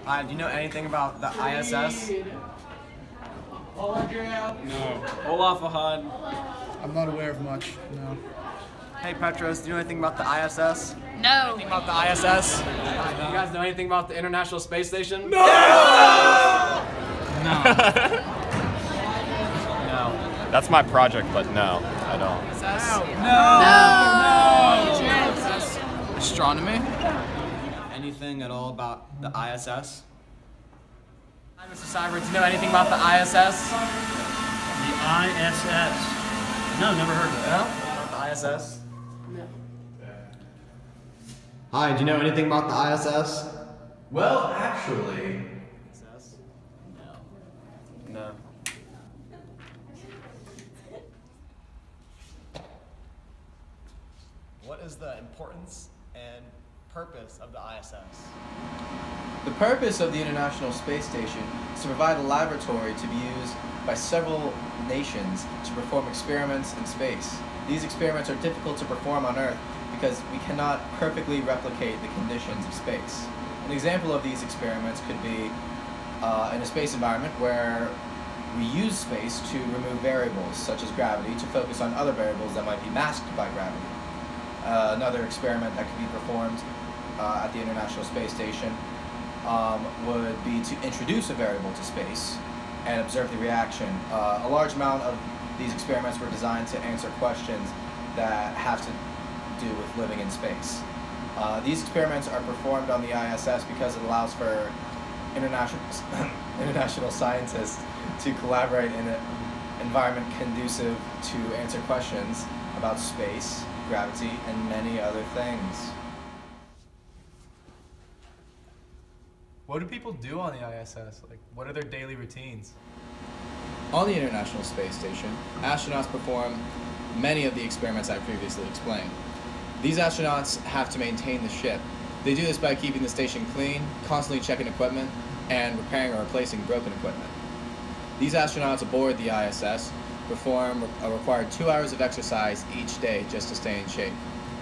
Hi, do you know anything about the ISS? No. Olaf Ahad. I'm not aware of much, no. Hey Petros, do you know anything about the ISS? No. Anything about the ISS? Do you guys know anything about the International Space Station? No! No. That's my project, but no, I don't. No. Astronomy? Anything at all about the ISS? Hi, Mr. Seibert, do you know anything about the ISS? The ISS. No, never heard of that. No? About the ISS? No. Hi, do you know anything about the ISS? Well, actually... ISS? No. No. What is the importance and purpose of the ISS? The purpose of the International Space Station is to provide a laboratory to be used by several nations to perform experiments in space. These experiments are difficult to perform on Earth because we cannot perfectly replicate the conditions of space. An example of these experiments could be in a space environment where we use space to remove variables such as gravity to focus on other variables that might be masked by gravity. Another experiment that could be performed at the International Space Station would be to introduce a variable to space and observe the reaction. A large amount of these experiments were designed to answer questions that have to do with living in space. These experiments are performed on the ISS because it allows for international scientists to collaborate in an environment conducive to answer questions about space, gravity, and many other things. What do people do on the ISS? Like, what are their daily routines? On the International Space Station, astronauts perform many of the experiments I previously explained. These astronauts have to maintain the ship. They do this by keeping the station clean, constantly checking equipment, and repairing or replacing broken equipment. These astronauts aboard the ISS perform a required 2 hours of exercise each day just to stay in shape.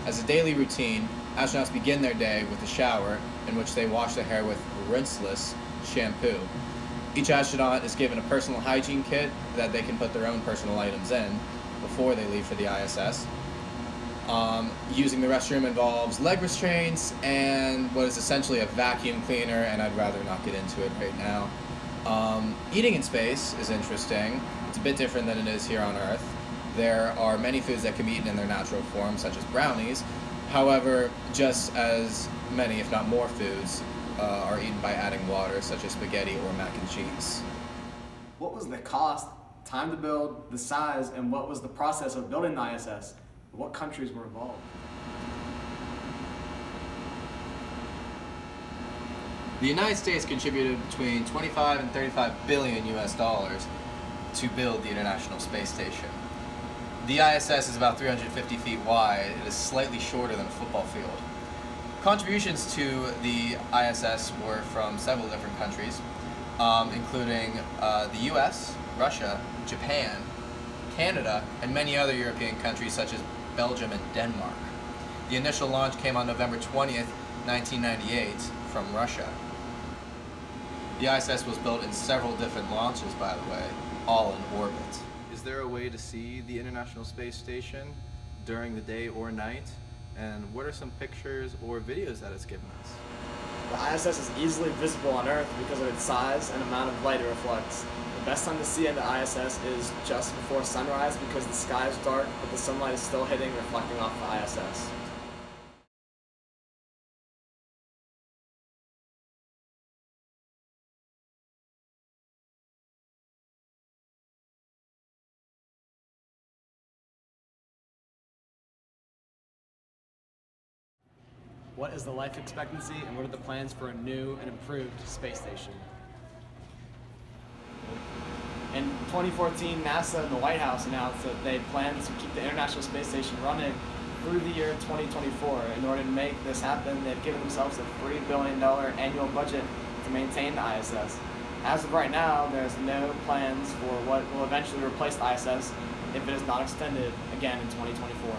As a daily routine, astronauts begin their day with a shower in which they wash their hair with rinseless shampoo. Each astronaut is given a personal hygiene kit that they can put their own personal items in before they leave for the ISS. Using the restroom involves leg restraints and what is essentially a vacuum cleaner, and I'd rather not get into it right now. Eating in space is interesting. It's a bit different than it is here on Earth. There are many foods that can be eaten in their natural form, such as brownies. However, just as many, if not more, foods are eaten by adding water, such as spaghetti or mac and cheese. What was the cost, time to build, the size, and what was the process of building the ISS? What countries were involved? The United States contributed between 25 and 35 billion US dollars to build the International Space Station. The ISS is about 350 feet wide. It is slightly shorter than a football field. Contributions to the ISS were from several different countries, including the US, Russia, Japan, Canada, and many other European countries such as Belgium and Denmark. The initial launch came on November 20th, 1998 from Russia. The ISS was built in several different launches, by the way, all in orbit. Is there a way to see the International Space Station during the day or night? And what are some pictures or videos that it's given us? The ISS is easily visible on Earth because of its size and amount of light it reflects. The best time to see in the ISS is just before sunrise because the sky is dark, but the sunlight is still hitting, reflecting off the ISS. What is the life expectancy and what are the plans for a new and improved space station? In 2014, NASA and the White House announced that they plan to keep the International Space Station running through the year 2024. In order to make this happen, they've given themselves a $3 billion annual budget to maintain the ISS. As of right now, there's no plans for what will eventually replace the ISS if it is not extended again in 2024.